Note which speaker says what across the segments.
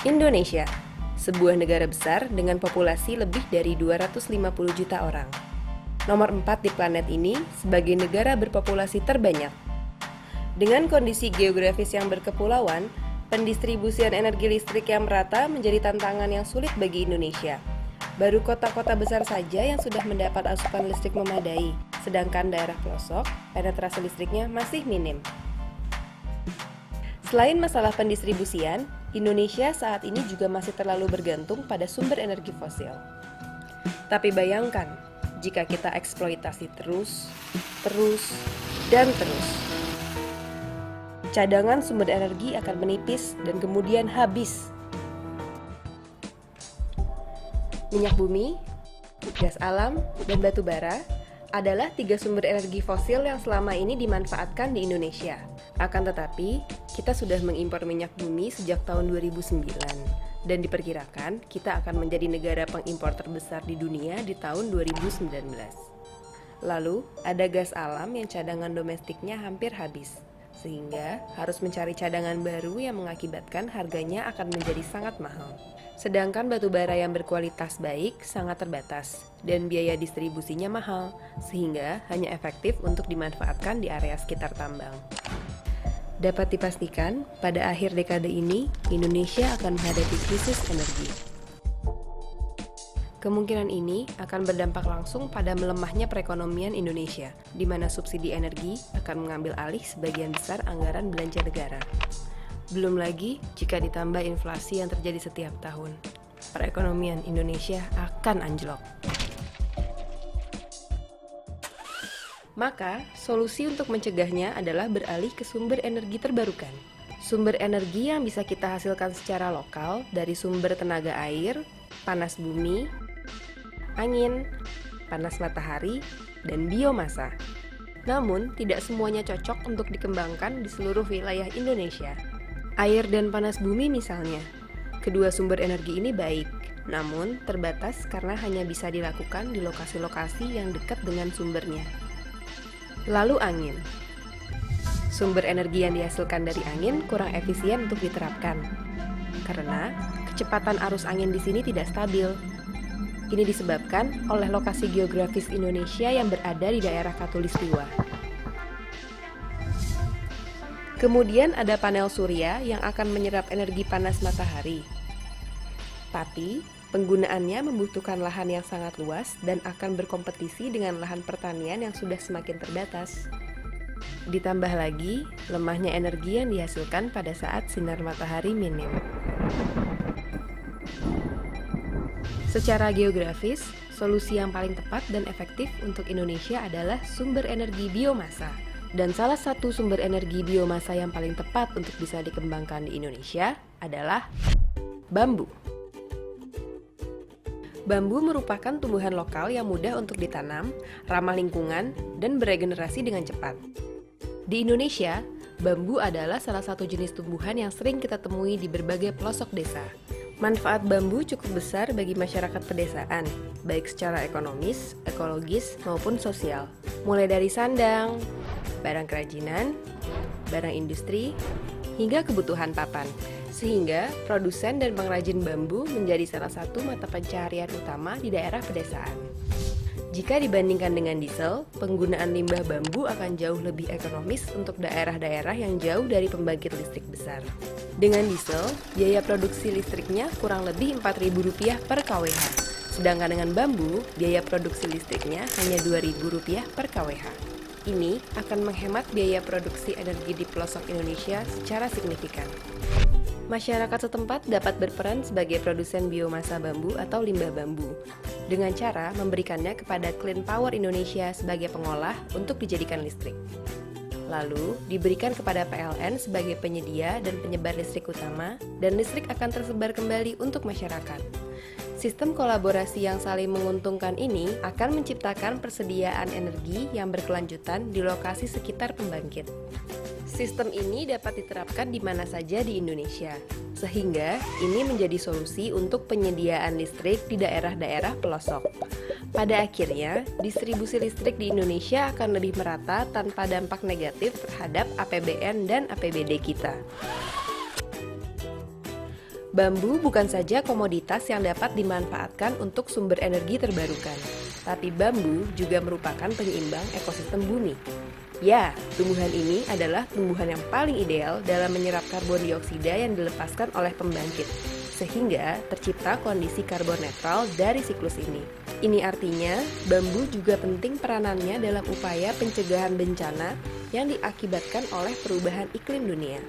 Speaker 1: Indonesia, sebuah negara besar dengan populasi lebih dari 250 juta orang. Nomor 4 di planet ini sebagai negara berpopulasi terbanyak. Dengan kondisi geografis yang berkepulauan, pendistribusian energi listrik yang merata menjadi tantangan yang sulit bagi Indonesia. Baru kota-kota besar saja yang sudah mendapat asupan listrik memadai, sedangkan daerah pelosok, penetrasi listriknya masih minim. Selain masalah pendistribusian, Indonesia saat ini juga masih terlalu bergantung pada sumber energi fosil. Tapi bayangkan, jika kita eksploitasi terus, dan terus. Cadangan sumber energi akan menipis dan kemudian habis. Minyak bumi, gas alam, dan batu bara adalah 3 sumber energi fosil yang selama ini dimanfaatkan di Indonesia. Akan tetapi, kita sudah mengimpor minyak bumi sejak tahun 2009 dan diperkirakan kita akan menjadi negara pengimpor terbesar di dunia di tahun 2019. Lalu, ada gas alam yang cadangan domestiknya hampir habis, sehingga harus mencari cadangan baru yang mengakibatkan harganya akan menjadi sangat mahal. Sedangkan batu bara yang berkualitas baik sangat terbatas dan biaya distribusinya mahal, sehingga hanya efektif untuk dimanfaatkan di area sekitar tambang. Dapat dipastikan, pada akhir dekade ini, Indonesia akan menghadapi krisis energi. Kemungkinan ini akan berdampak langsung pada melemahnya perekonomian Indonesia, di mana subsidi energi akan mengambil alih sebagian besar anggaran belanja negara. Belum lagi jika ditambah inflasi yang terjadi setiap tahun, perekonomian Indonesia akan anjlok. Maka, solusi untuk mencegahnya adalah beralih ke sumber energi terbarukan. Sumber energi yang bisa kita hasilkan secara lokal dari sumber tenaga air, panas bumi, angin, panas matahari, dan biomasa. Namun, tidak semuanya cocok untuk dikembangkan di seluruh wilayah Indonesia. Air dan panas bumi misalnya. Kedua sumber energi ini baik, namun terbatas karena hanya bisa dilakukan di lokasi-lokasi yang dekat dengan sumbernya. Lalu angin. Sumber energi yang dihasilkan dari angin kurang efisien untuk diterapkan, karena kecepatan arus angin di sini tidak stabil. Ini disebabkan oleh lokasi geografis Indonesia yang berada di daerah Khatulistiwa. Kemudian ada panel surya yang akan menyerap energi panas matahari. Tapi, penggunaannya membutuhkan lahan yang sangat luas dan akan berkompetisi dengan lahan pertanian yang sudah semakin terbatas. Ditambah lagi, lemahnya energi yang dihasilkan pada saat sinar matahari minim. Secara geografis, solusi yang paling tepat dan efektif untuk Indonesia adalah sumber energi biomasa. Dan salah satu sumber energi biomasa yang paling tepat untuk bisa dikembangkan di Indonesia adalah bambu. Bambu merupakan tumbuhan lokal yang mudah untuk ditanam, ramah lingkungan, dan beregenerasi dengan cepat. Di Indonesia, bambu adalah salah satu jenis tumbuhan yang sering kita temui di berbagai pelosok desa. Manfaat bambu cukup besar bagi masyarakat pedesaan, baik secara ekonomis, ekologis, maupun sosial. Mulai dari sandang, barang kerajinan, barang industri, hingga kebutuhan papan. Sehingga produsen dan pengrajin bambu menjadi salah satu mata pencaharian utama di daerah pedesaan. Jika dibandingkan dengan diesel, penggunaan limbah bambu akan jauh lebih ekonomis untuk daerah-daerah yang jauh dari pembangkit listrik besar. Dengan diesel, biaya produksi listriknya kurang lebih Rp4.000 per kWh. Sedangkan dengan bambu, biaya produksi listriknya hanya Rp2.000 per kWh. Ini akan menghemat biaya produksi energi di pelosok Indonesia secara signifikan. Masyarakat setempat dapat berperan sebagai produsen biomasa bambu atau limbah bambu dengan cara memberikannya kepada Clean Power Indonesia sebagai pengolah untuk dijadikan listrik. Lalu diberikan kepada PLN sebagai penyedia dan penyebar listrik utama, dan listrik akan tersebar kembali untuk masyarakat. Sistem kolaborasi yang saling menguntungkan ini akan menciptakan persediaan energi yang berkelanjutan di lokasi sekitar pembangkit. Sistem ini dapat diterapkan di mana saja di Indonesia, sehingga ini menjadi solusi untuk penyediaan listrik di daerah-daerah pelosok. Pada akhirnya, distribusi listrik di Indonesia akan lebih merata tanpa dampak negatif terhadap APBN dan APBD kita. Bambu bukan saja komoditas yang dapat dimanfaatkan untuk sumber energi terbarukan, tapi bambu juga merupakan penyeimbang ekosistem bumi. Ya, tumbuhan ini adalah tumbuhan yang paling ideal dalam menyerap karbon dioksida yang dilepaskan oleh pembangkit, sehingga tercipta kondisi karbon netral dari siklus ini. Ini artinya, bambu juga penting peranannya dalam upaya pencegahan bencana yang diakibatkan oleh perubahan iklim dunia.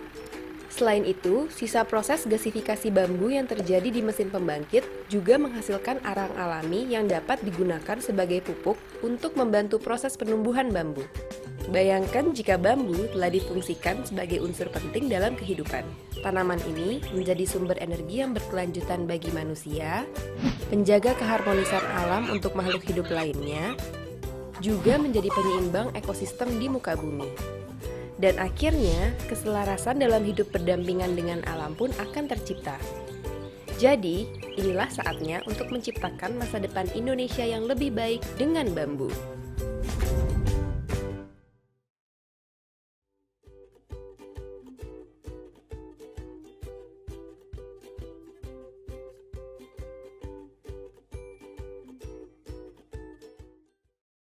Speaker 1: Selain itu, sisa proses gasifikasi bambu yang terjadi di mesin pembangkit juga menghasilkan arang alami yang dapat digunakan sebagai pupuk untuk membantu proses penumbuhan bambu. Bayangkan jika bambu telah difungsikan sebagai unsur penting dalam kehidupan. Tanaman ini menjadi sumber energi yang berkelanjutan bagi manusia, penjaga keharmonisan alam untuk makhluk hidup lainnya, juga menjadi penyeimbang ekosistem di muka bumi. Dan akhirnya, keselarasan dalam hidup berdampingan dengan alam pun akan tercipta. Jadi, inilah saatnya untuk menciptakan masa depan Indonesia yang lebih baik dengan bambu.